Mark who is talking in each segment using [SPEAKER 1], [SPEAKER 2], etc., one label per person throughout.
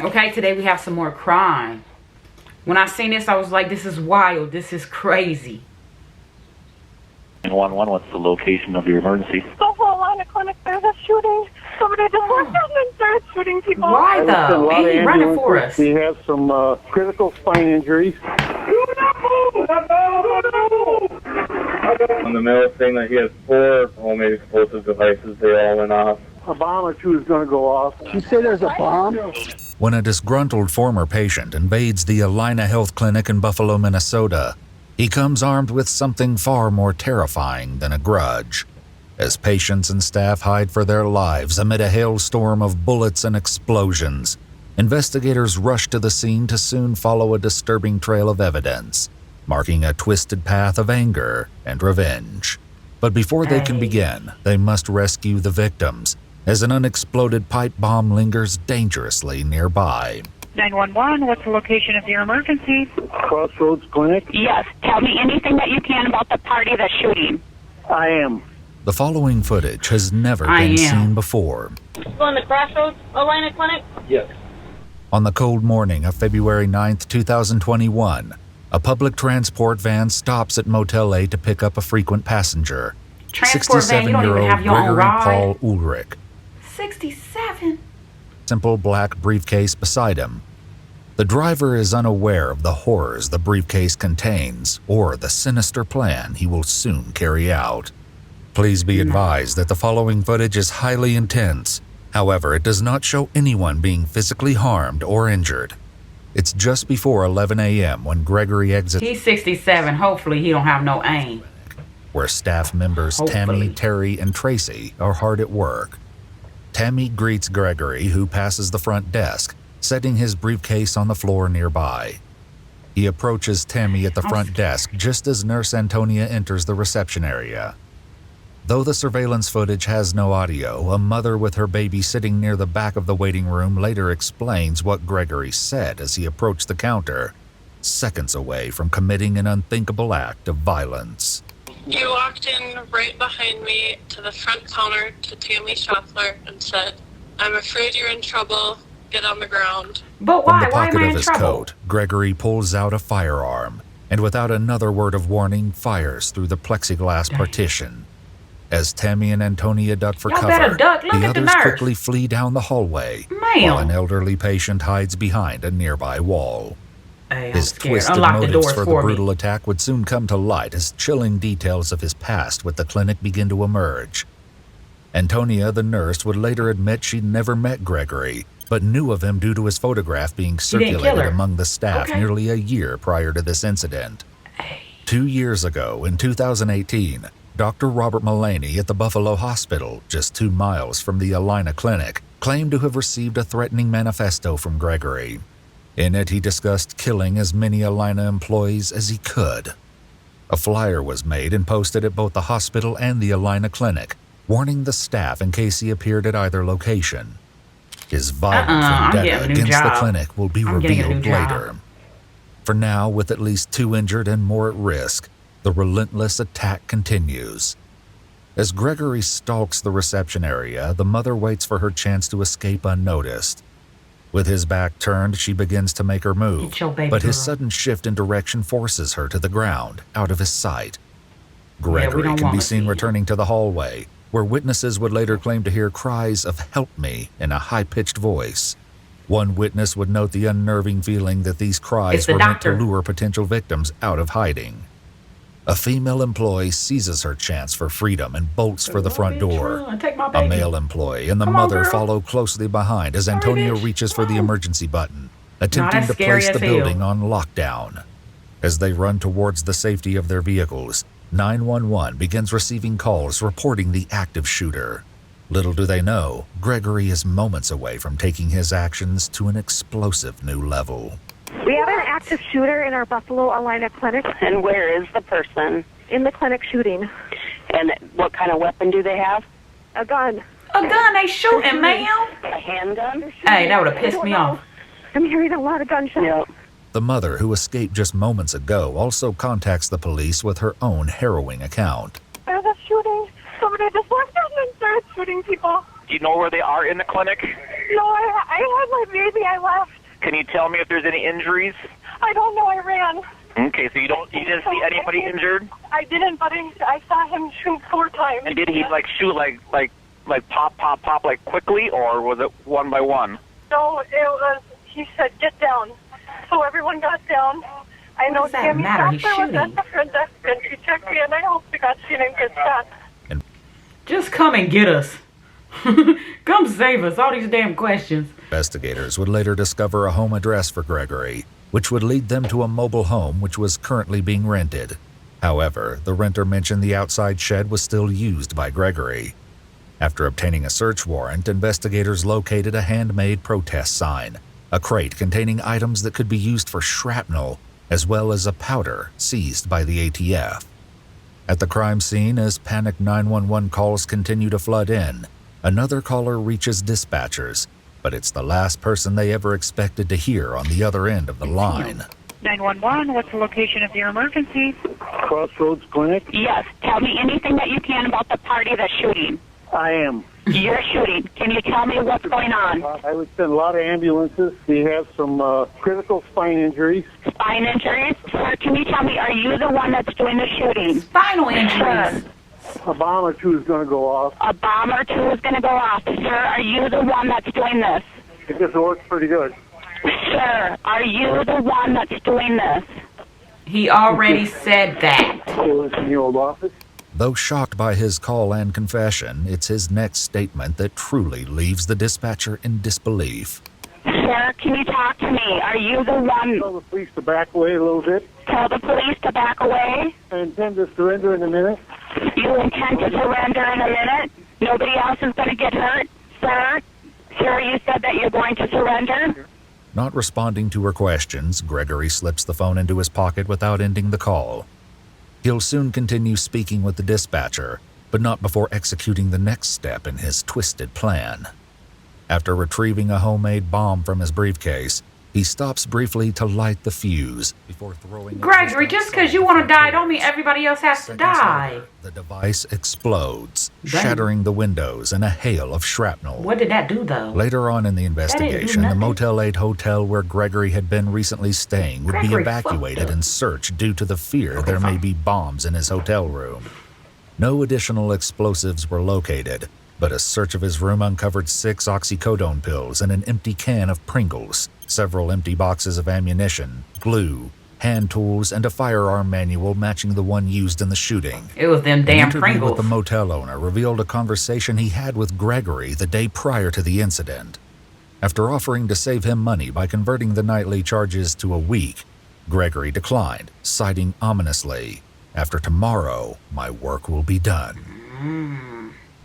[SPEAKER 1] Okay, today we have some more crime. When I seen this, I was like, this is wild. This is crazy.
[SPEAKER 2] 911, what's the location of your emergency?
[SPEAKER 3] The whole line of clinic, there's a shooting. Somebody just walked in and started shooting people.
[SPEAKER 1] Why though? Ain't he running for us?
[SPEAKER 4] We have some critical spine injuries.
[SPEAKER 5] On the middle thing that he has 4 homemade explosive devices, they all went off.
[SPEAKER 4] A bomb or two is going to go off. You say there's a bomb?
[SPEAKER 6] When a disgruntled former patient invades the Allina Health Clinic in Buffalo, Minnesota, he comes armed with something far more terrifying than a grudge. As patients and staff hide for their lives amid a hailstorm of bullets and explosions, investigators rush to the scene to soon follow a disturbing trail of evidence, marking a twisted path of anger and revenge. But before they can begin, they must rescue the victims, as an unexploded pipe bomb lingers dangerously nearby.
[SPEAKER 3] 911, what's the location of your emergency?
[SPEAKER 4] Crossroads Clinic.
[SPEAKER 7] Yes. Tell me anything that you can about the party that's shooting.
[SPEAKER 4] I am.
[SPEAKER 6] The following footage has never been seen before.
[SPEAKER 8] Going to Crossroads Allina Clinic?
[SPEAKER 5] Yes.
[SPEAKER 6] On the cold morning of February 9th, 2021, a public transport van stops at Motel A to pick up a frequent passenger,
[SPEAKER 1] Transport van, you don't even have your own
[SPEAKER 6] Gregory
[SPEAKER 1] ride.
[SPEAKER 6] Paul Ulrich.
[SPEAKER 1] 67.
[SPEAKER 6] Simple black briefcase beside him. The driver is unaware of the horrors the briefcase contains or the sinister plan he will soon carry out. Please be advised that the following footage is highly intense. However, it does not show anyone being physically harmed or injured. It's just before 11 a.m. when Gregory exits.
[SPEAKER 1] He's 67. Hopefully he don't have no aim.
[SPEAKER 6] Where staff members Tammy, Terry, and Tracy are hard at work. Tammy greets Gregory, who passes the front desk, setting his briefcase on the floor nearby. He approaches Tammy at the front desk just as Nurse Antonia enters the reception area. Though the surveillance footage has no audio, a mother with her baby sitting near the back of the waiting room later explains what Gregory said as he approached the counter, seconds away from committing an unthinkable act of violence.
[SPEAKER 8] You walked in right behind me to the front counter to Tammy Schaffler and said, "I'm afraid you're in trouble. Get on the ground."
[SPEAKER 1] But
[SPEAKER 6] From
[SPEAKER 1] why?
[SPEAKER 6] the
[SPEAKER 1] Why am
[SPEAKER 6] pocket
[SPEAKER 1] I
[SPEAKER 6] of
[SPEAKER 1] in
[SPEAKER 6] his
[SPEAKER 1] trouble?
[SPEAKER 6] coat, Gregory pulls out a firearm and without another word of warning fires through the plexiglass partition. As Tammy and Antonia duck for
[SPEAKER 1] Y'all
[SPEAKER 6] cover,
[SPEAKER 1] better duck. Look
[SPEAKER 6] the
[SPEAKER 1] at the
[SPEAKER 6] others
[SPEAKER 1] nurse.
[SPEAKER 6] quickly flee down the hallway while an elderly patient hides behind a nearby wall.
[SPEAKER 1] Hey, I'm
[SPEAKER 6] His
[SPEAKER 1] scared.
[SPEAKER 6] twisted
[SPEAKER 1] Unlock the
[SPEAKER 6] motives
[SPEAKER 1] doors
[SPEAKER 6] for the
[SPEAKER 1] for me.
[SPEAKER 6] brutal attack would soon come to light as chilling details of his past with the clinic begin to emerge. Antonia, the nurse, would later admit she'd never met Gregory, but knew of him due to his photograph being
[SPEAKER 1] didn't kill
[SPEAKER 6] circulated
[SPEAKER 1] her.
[SPEAKER 6] among the staff nearly a year prior to this incident. 2 years ago, in 2018, Dr. Robert Mullaney at the Buffalo Hospital, just 2 miles from the Allina Clinic, claimed to have received a threatening manifesto from Gregory. In it, he discussed killing as many Allina employees as he could. A flyer was made and posted at both the hospital and the Allina Clinic, warning the staff in case he appeared at either location. His violent
[SPEAKER 1] I'm
[SPEAKER 6] vendetta
[SPEAKER 1] getting a new
[SPEAKER 6] against the
[SPEAKER 1] job.
[SPEAKER 6] clinic will be
[SPEAKER 1] I'm getting a new
[SPEAKER 6] revealed
[SPEAKER 1] job.
[SPEAKER 6] later. For now, with at least 2 injured and more at risk, the relentless attack continues. As Gregory stalks the reception area, the mother waits for her chance to escape unnoticed. With his back turned, she begins to make her move,
[SPEAKER 1] Get your baby
[SPEAKER 6] but his
[SPEAKER 1] girl.
[SPEAKER 6] sudden shift in direction forces her to the ground, out of his sight.
[SPEAKER 1] we
[SPEAKER 6] Gregory
[SPEAKER 1] don't
[SPEAKER 6] can
[SPEAKER 1] wanna
[SPEAKER 6] be seen
[SPEAKER 1] see you.
[SPEAKER 6] returning to the hallway, where witnesses would later claim to hear cries of "help me" in a high-pitched voice. One witness would note the unnerving feeling that these
[SPEAKER 1] It's
[SPEAKER 6] cries
[SPEAKER 1] the
[SPEAKER 6] were meant to
[SPEAKER 1] doctor.
[SPEAKER 6] lure potential victims out of hiding. A female employee seizes her chance for freedom and bolts for the front door.
[SPEAKER 1] Take my
[SPEAKER 6] A
[SPEAKER 1] baby.
[SPEAKER 6] male employee and the
[SPEAKER 1] Come on,
[SPEAKER 6] mother
[SPEAKER 1] girl.
[SPEAKER 6] follow closely behind as Antonio reaches for the emergency button, attempting
[SPEAKER 1] that's
[SPEAKER 6] to
[SPEAKER 1] scary
[SPEAKER 6] place the
[SPEAKER 1] as hell.
[SPEAKER 6] building on lockdown. As they run towards the safety of their vehicles, 911 begins receiving calls reporting the active shooter. Little do they know, Gregory is moments away from taking his actions to an explosive new level.
[SPEAKER 3] We have an active shooter in our Buffalo Allina Clinic.
[SPEAKER 7] And where is the person?
[SPEAKER 3] In the clinic shooting.
[SPEAKER 7] And what kind of weapon do they have?
[SPEAKER 3] A gun.
[SPEAKER 1] A gun they shooting, ma'am?
[SPEAKER 7] A handgun?
[SPEAKER 1] Hey, that would have pissed me off.
[SPEAKER 3] I'm hearing a lot of gunshots.
[SPEAKER 7] Yep.
[SPEAKER 6] The mother, who escaped just moments ago, also contacts the police with her own harrowing account.
[SPEAKER 3] There's a shooting. Somebody just walked in and started shooting people.
[SPEAKER 2] Do you know where they are in the clinic?
[SPEAKER 3] No, I had my baby. I left.
[SPEAKER 2] Can you tell me if there's any injuries?
[SPEAKER 3] I don't know. I ran.
[SPEAKER 2] Okay, so you didn't see anybody injured?
[SPEAKER 3] I didn't, but I saw him shoot 4 times.
[SPEAKER 2] And did he shoot like pop like quickly, or was it one by one?
[SPEAKER 3] No, it was. He said, "Get down." So everyone got down. I know
[SPEAKER 1] does that
[SPEAKER 3] Tammy
[SPEAKER 1] matter? He's
[SPEAKER 3] Schaffner was at
[SPEAKER 1] shooting.
[SPEAKER 3] the front desk, and she checked me, and I hope we got seen and get shot.
[SPEAKER 1] Just come and get us. Come save us. All these damn questions.
[SPEAKER 6] Investigators would later discover a home address for Gregory, which would lead them to a mobile home which was currently being rented. However, the renter mentioned the outside shed was still used by Gregory. After obtaining a search warrant, investigators located a handmade protest sign, a crate containing items that could be used for shrapnel, as well as a powder seized by the ATF. At the crime scene, as panicked 911 calls continue to flood in, another caller reaches dispatchers, but it's the last person they ever expected to hear on the other end of the line.
[SPEAKER 7] 911, what's the location of your emergency?
[SPEAKER 4] Crossroads Clinic.
[SPEAKER 7] Yes, tell me anything that you can about the party that's shooting.
[SPEAKER 4] I am.
[SPEAKER 7] You're shooting. Can you tell me what's going on?
[SPEAKER 4] I would send a lot of ambulances. We have some critical spine injuries.
[SPEAKER 7] Spine injuries? Sir, can you tell me, are you the one that's doing the shooting?
[SPEAKER 1] Spinal injuries.
[SPEAKER 4] A bomb or two is going to go off.
[SPEAKER 7] A bomb or two is going to go off. Sir, are you the one that's doing this?
[SPEAKER 4] It just works pretty good.
[SPEAKER 7] Sir, are you the one that's doing this?
[SPEAKER 1] He already said that.
[SPEAKER 4] So it's in the old office.
[SPEAKER 6] Though shocked by his call and confession, it's his next statement that truly leaves the dispatcher in disbelief.
[SPEAKER 7] Sir, can you talk to me? Are you the one?
[SPEAKER 4] Tell the police to back away a little bit.
[SPEAKER 7] Tell the police to back away?
[SPEAKER 4] I intend to surrender in a minute.
[SPEAKER 7] You intend to surrender in a minute? Nobody else is going to get hurt? Sir? Sir, you said that you're going to surrender?
[SPEAKER 6] Not responding to her questions, Gregory slips the phone into his pocket without ending the call. He'll soon continue speaking with the dispatcher, but not before executing the next step in his twisted plan. After retrieving a homemade bomb from his briefcase, he stops briefly to light the fuse before throwing it.
[SPEAKER 1] Gregory, just because you want to die don't mean everybody else has to
[SPEAKER 6] Seconds
[SPEAKER 1] die.
[SPEAKER 6] later, the device explodes,
[SPEAKER 1] Dang.
[SPEAKER 6] shattering the windows in a hail of shrapnel.
[SPEAKER 1] What did that do, though?
[SPEAKER 6] Later on in the investigation, the
[SPEAKER 1] nothing.
[SPEAKER 6] Motel 8 hotel where Gregory had been recently staying would be
[SPEAKER 1] Gregory
[SPEAKER 6] evacuated
[SPEAKER 1] fucked up.
[SPEAKER 6] and searched due to the fear there may be bombs in his hotel room. No additional explosives were located, but a search of his room uncovered 6 oxycodone pills and an empty can of Pringles, several empty boxes of ammunition, glue, hand tools, and a firearm manual matching the one used in the shooting.
[SPEAKER 1] It was them
[SPEAKER 6] An
[SPEAKER 1] damn
[SPEAKER 6] interview
[SPEAKER 1] Pringles.
[SPEAKER 6] with the motel owner revealed a conversation he had with Gregory the day prior to the incident. After offering to save him money by converting the nightly charges to a week, Gregory declined, citing ominously, "After tomorrow, my work will be done."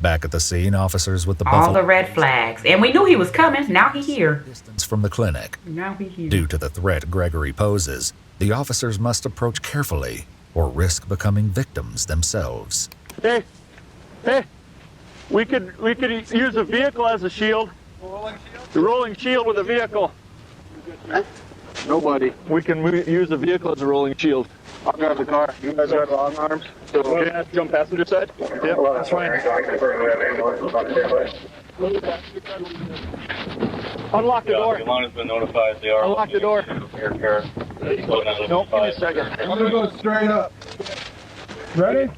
[SPEAKER 6] Back at the scene, officers with the
[SPEAKER 1] All
[SPEAKER 6] Buffalo
[SPEAKER 1] the red flags. And we knew he was coming. Now he here.
[SPEAKER 6] distance from the clinic.
[SPEAKER 1] Now he here.
[SPEAKER 6] Due to the threat Gregory poses, the officers must approach carefully or risk becoming victims themselves.
[SPEAKER 4] Hey, we could use a vehicle as a shield. The rolling shield with a vehicle. Nobody. We can use a vehicle as a rolling shield. I'll grab the car. You guys have long arms. Okay. Jump passenger side? Yep, that's fine. Unlock the door.
[SPEAKER 5] The alarm has been notified. They are
[SPEAKER 4] Unlock the door.
[SPEAKER 5] aircare.
[SPEAKER 4] Nope, give me a second.
[SPEAKER 9] I'm gonna go straight up. Ready?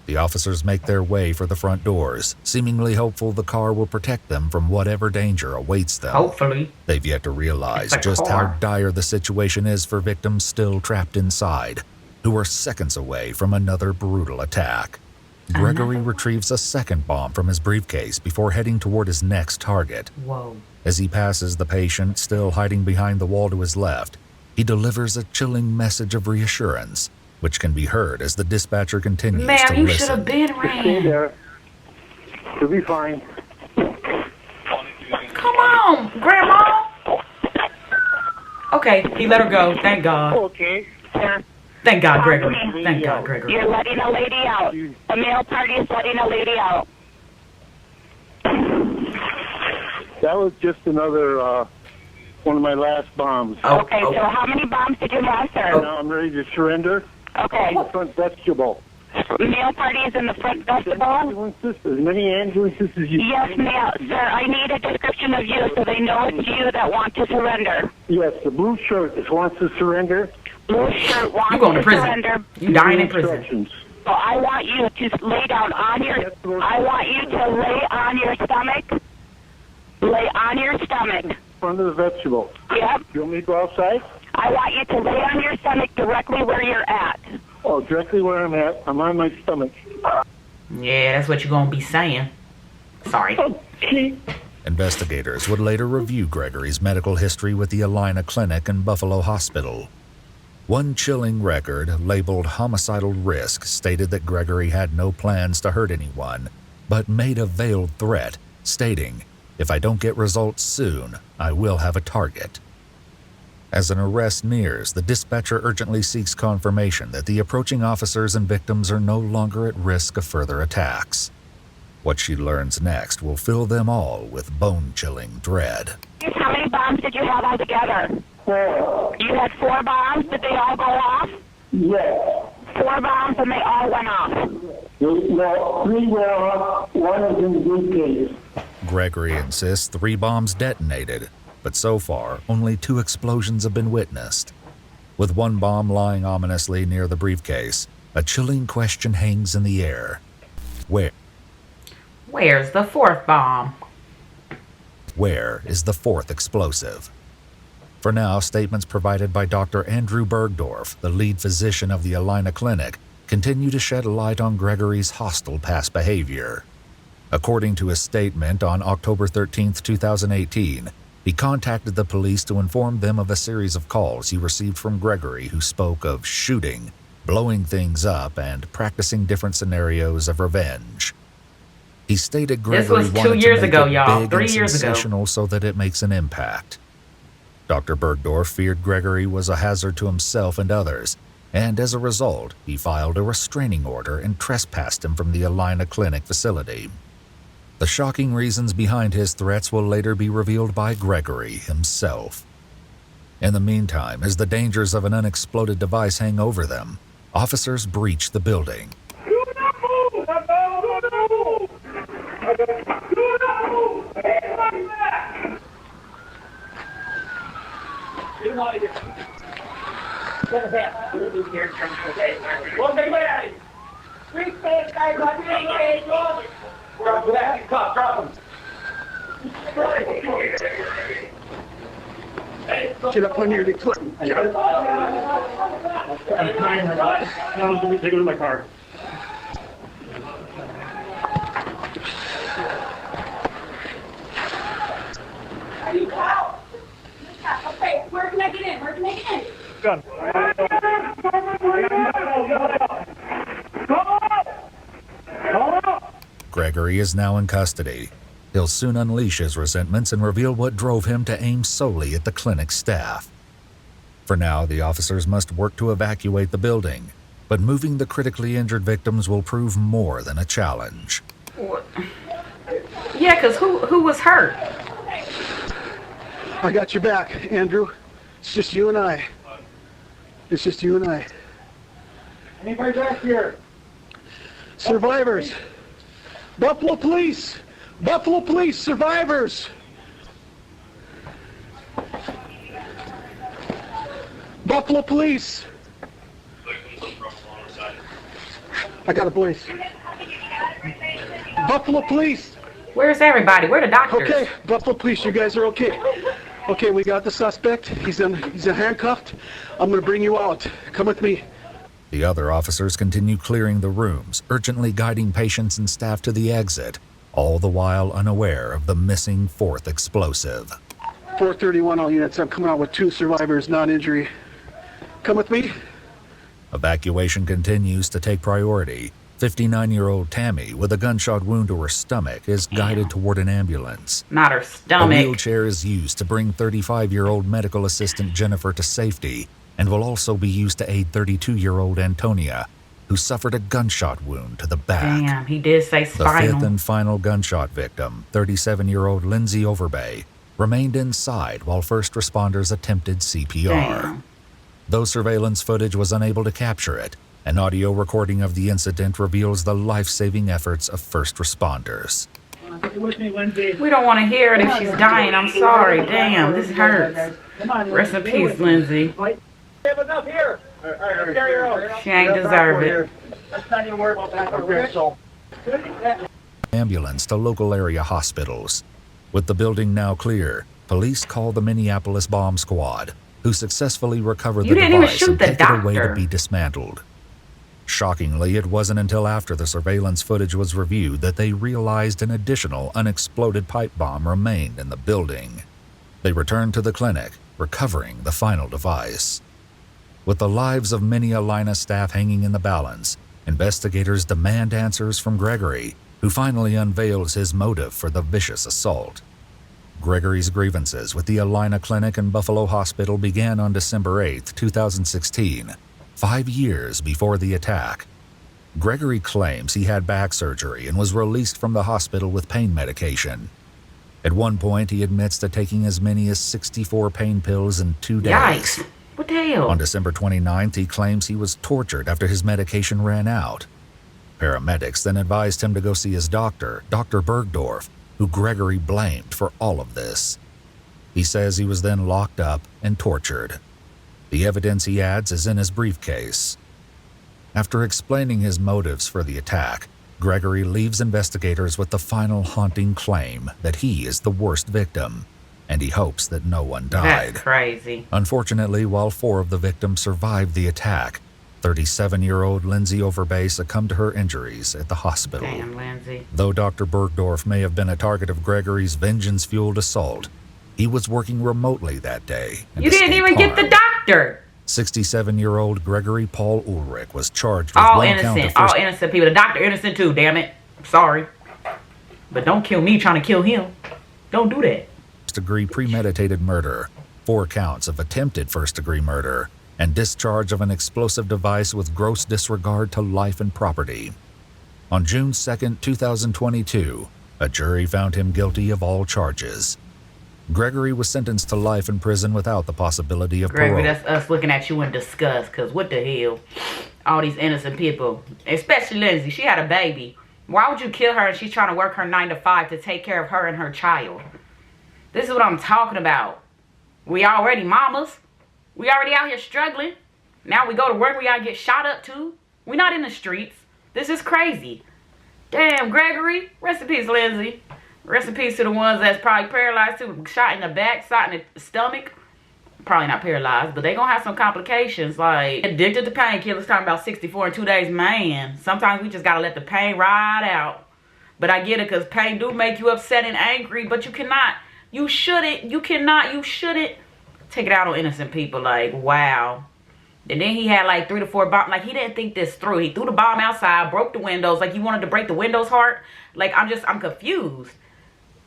[SPEAKER 6] The officers make their way for the front doors, seemingly hopeful the car will protect them from whatever danger awaits them.
[SPEAKER 1] Hopefully.
[SPEAKER 6] They've yet to realize
[SPEAKER 1] It's a
[SPEAKER 6] just
[SPEAKER 1] car.
[SPEAKER 6] how dire the situation is for victims still trapped inside, who are seconds away from another brutal attack. Gregory retrieves a second bomb from his briefcase before heading toward his next target.
[SPEAKER 1] Whoa.
[SPEAKER 6] As he passes the patient still hiding behind the wall to his left, he delivers a chilling message of reassurance, which can be heard as the dispatcher continues
[SPEAKER 1] Man,
[SPEAKER 6] to
[SPEAKER 1] you
[SPEAKER 6] listen.
[SPEAKER 1] should have been
[SPEAKER 4] Stay
[SPEAKER 1] ran.
[SPEAKER 4] there. You'll be fine.
[SPEAKER 1] Come on, Grandma. Okay, he let her go. Thank God.
[SPEAKER 4] Okay.
[SPEAKER 7] Sir,
[SPEAKER 1] Thank God, Gregory. Thank God, Gregory.
[SPEAKER 7] you're letting a lady out. A male party is letting a lady out.
[SPEAKER 4] That was just another one of my last bombs.
[SPEAKER 1] Oh,
[SPEAKER 7] Okay, so how many bombs did you have, sir?
[SPEAKER 4] Now I'm ready to surrender.
[SPEAKER 7] Okay.
[SPEAKER 4] Front vegetable.
[SPEAKER 7] meal parties in the front vestibule?
[SPEAKER 10] Wants this as many ambulances as you.
[SPEAKER 7] Yes, ma'am. Sir, I need a description of you so they know it's you that want to surrender.
[SPEAKER 10] Yes, the blue shirt that wants to surrender.
[SPEAKER 7] Blue shirt wants
[SPEAKER 1] You going to prison.
[SPEAKER 7] surrender.
[SPEAKER 1] You dying in prison.
[SPEAKER 10] Instructions.
[SPEAKER 7] So I want you to lay down on your. I want you to lay on your stomach. Lay on your stomach.
[SPEAKER 10] Front of the vegetable.
[SPEAKER 7] Yep.
[SPEAKER 10] You want me to go outside?
[SPEAKER 7] I want you to lay on your stomach directly where you're at.
[SPEAKER 10] Oh, directly where I'm at. I'm on my stomach.
[SPEAKER 1] Yeah, that's what you're going to be saying. Sorry.
[SPEAKER 10] Okay.
[SPEAKER 6] Investigators would later review Gregory's medical history with the Alina Clinic and Buffalo Hospital. One chilling record, labeled homicidal risk, stated that Gregory had no plans to hurt anyone, but made a veiled threat, stating, "If I don't get results soon, I will have a target." As an arrest nears, the dispatcher urgently seeks confirmation that the approaching officers and victims are no longer at risk of further attacks. What she learns next will fill them all with bone-chilling dread.
[SPEAKER 7] How many bombs did you have altogether?
[SPEAKER 10] 4.
[SPEAKER 7] You had 4 bombs. Did they all go off?
[SPEAKER 10] Yes.
[SPEAKER 7] 4 bombs and they all went off.
[SPEAKER 10] Well, 3 went off. 1 is in the briefcase.
[SPEAKER 6] Gregory insists 3 bombs detonated, but so far, only 2 explosions have been witnessed. With 1 bomb lying ominously near the briefcase, a chilling question hangs in the air.
[SPEAKER 1] Where's the 4th bomb?
[SPEAKER 6] Where is the 4th explosive? For now, statements provided by Dr. Andrew Bergdorf, the lead physician of the Alina Clinic, continue to shed light on Gregory's hostile past behavior. According to his statement on October 13, 2018, he contacted the police to inform them of a series of calls he received from Gregory, who spoke of shooting, blowing things up, and practicing different scenarios of revenge. He stated Gregory
[SPEAKER 1] was 2
[SPEAKER 6] wanted
[SPEAKER 1] years
[SPEAKER 6] to make
[SPEAKER 1] ago,
[SPEAKER 6] it
[SPEAKER 1] y'all.
[SPEAKER 6] big
[SPEAKER 1] 3
[SPEAKER 6] and
[SPEAKER 1] years ago.
[SPEAKER 6] sensational so that it makes an impact. Dr. Bergdorf feared Gregory was a hazard to himself and others, and as a result, he filed a restraining order and trespassed him from the Alina Clinic facility. The shocking reasons behind his threats will later be revealed by Gregory himself. In the meantime, as the dangers of an unexploded device hang over them, officers breach the building.
[SPEAKER 10] Get up on your foot. I'm going to take it in my car.
[SPEAKER 11] Okay, where can I get in? Where can I get in?
[SPEAKER 10] Gun.
[SPEAKER 6] Gregory is now in custody. He'll soon unleash his resentments and reveal what drove him to aim solely at the clinic staff. For now, the officers must work to evacuate the building, but moving the critically injured victims will prove more than a challenge.
[SPEAKER 1] Yeah, because who was hurt?
[SPEAKER 10] I got your back, Andrew. It's just you and I. It's just you and I. Anybody back here? Survivors. Buffalo Police. Buffalo Police survivors. Buffalo Police. I got a voice. Buffalo Police.
[SPEAKER 1] Where's everybody? Where are the doctors?
[SPEAKER 10] Okay, Buffalo Police, you guys are okay. Okay, we got the suspect. He's handcuffed. I'm gonna bring you out. Come with me.
[SPEAKER 6] The other officers continue clearing the rooms, urgently guiding patients and staff to the exit, all the while unaware of the missing 4th explosive.
[SPEAKER 10] 431 all units. I'm coming out with 2 survivors, non-injury. Come with me.
[SPEAKER 6] Evacuation continues to take priority. 59-year-old Tammy, with a gunshot wound to her stomach, is guided toward an ambulance.
[SPEAKER 1] Not her
[SPEAKER 6] A
[SPEAKER 1] stomach.
[SPEAKER 6] wheelchair is used to bring 35-year-old medical assistant Jennifer to safety, and will also be used to aid 32-year-old Antonia, who suffered a gunshot wound to the back.
[SPEAKER 1] Damn, he did say
[SPEAKER 6] The
[SPEAKER 1] spinal.
[SPEAKER 6] 5th and final gunshot victim, 37-year-old Lindsay Overbay, remained inside while first responders attempted CPR.
[SPEAKER 1] Damn.
[SPEAKER 6] Though surveillance footage was unable to capture it, An audio recording of the incident reveals the life-saving efforts of first responders.
[SPEAKER 1] We don't want to hear it if she's dying. I'm sorry. Damn, this hurts. Rest in peace, Lindsay. She ain't deserve it.
[SPEAKER 10] Let's not even worry about that.
[SPEAKER 6] Ambulance to local area hospitals. With the building now clear, police call the Minneapolis bomb squad, who successfully recover the device and take it away to be dismantled. Shockingly, it wasn't until after the surveillance footage was reviewed that they realized an additional unexploded pipe bomb remained in the building. They returned to the clinic, recovering the final device. With the lives of many Allina staff hanging in the balance, investigators demand answers from Gregory, who finally unveils his motive for the vicious assault. Gregory's grievances with the Allina Clinic and Buffalo Hospital began on December 8, 2016, 5 years before the attack. Gregory claims he had back surgery and was released from the hospital with pain medication. At one point, he admits to taking as many as 64 pain pills in 2 days.
[SPEAKER 1] Yikes. What the hell?
[SPEAKER 6] On December 29th, he claims he was tortured after his medication ran out. Paramedics then advised him to go see his doctor, Dr. Bergdorf, who Gregory blamed for all of this. He says he was then locked up and tortured. The evidence, he adds, is in his briefcase. After explaining his motives for the attack, Gregory leaves investigators with the final haunting claim that he is the worst victim, and he hopes that no one died.
[SPEAKER 1] That's crazy.
[SPEAKER 6] Unfortunately, while 4 of the victims survived the attack, 37-year-old Lindsay Overbay succumbed to her injuries at the hospital.
[SPEAKER 1] Damn, Lindsay.
[SPEAKER 6] Though Dr. Bergdorf may have been a target of Gregory's vengeance-fueled assault, he was working remotely that day.
[SPEAKER 1] You didn't even get the doctor.
[SPEAKER 6] 67-year-old Gregory Paul Ulrich was charged with one count of
[SPEAKER 1] all innocent people. The doctor innocent too, damn it. Sorry. But don't kill me trying to kill him. Don't do that.
[SPEAKER 6] First-degree premeditated murder, 4 counts of attempted first-degree murder, and discharge of an explosive device with gross disregard to life and property. On June 2, 2022, a jury found him guilty of all charges. Gregory was sentenced to life in prison without the possibility of
[SPEAKER 1] Gregory,
[SPEAKER 6] parole.
[SPEAKER 1] that's us looking at you in disgust, because what the hell? All these innocent people, especially Lindsay, she had a baby. Why would you kill her and she's trying to work her 9 to 5 to take care of her and her child? This is what I'm talking about. We already mamas. We already out here struggling. Now we go to work, we gotta get shot up too. We're not in the streets. This is crazy. Damn, Gregory. Rest in peace, Lindsay. Rest in peace to the ones that's probably paralyzed too. Shot in the back, shot in the stomach. Probably not paralyzed, but they gonna have some complications. Like, addicted to painkillers, talking about 64 in 2 days. Man, sometimes we just gotta let the pain ride out. But I get it, because pain do make you upset and angry, but you shouldn't take it out on innocent people. Like, wow. And then he had like 3 to 4 bombs. Like, he didn't think this through. He threw the bomb outside, broke the windows. Like, you wanted to break the windows heart. Like, I'm confused.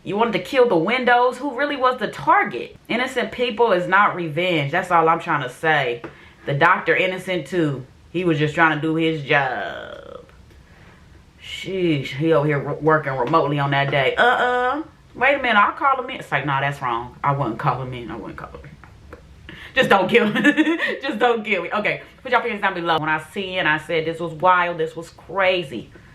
[SPEAKER 1] You wanted to kill the windows? Who really was the target? Innocent people is not revenge. That's all I'm trying to say. The doctor innocent too. He was just trying to do his job. Sheesh. He over here working remotely on that day. Wait a minute. I'll call him in. It's like, nah, that's wrong. I wouldn't call him in. Just don't kill me. Just don't kill me. Okay. Put your opinions down below. When I seen, I said this was wild. This was crazy.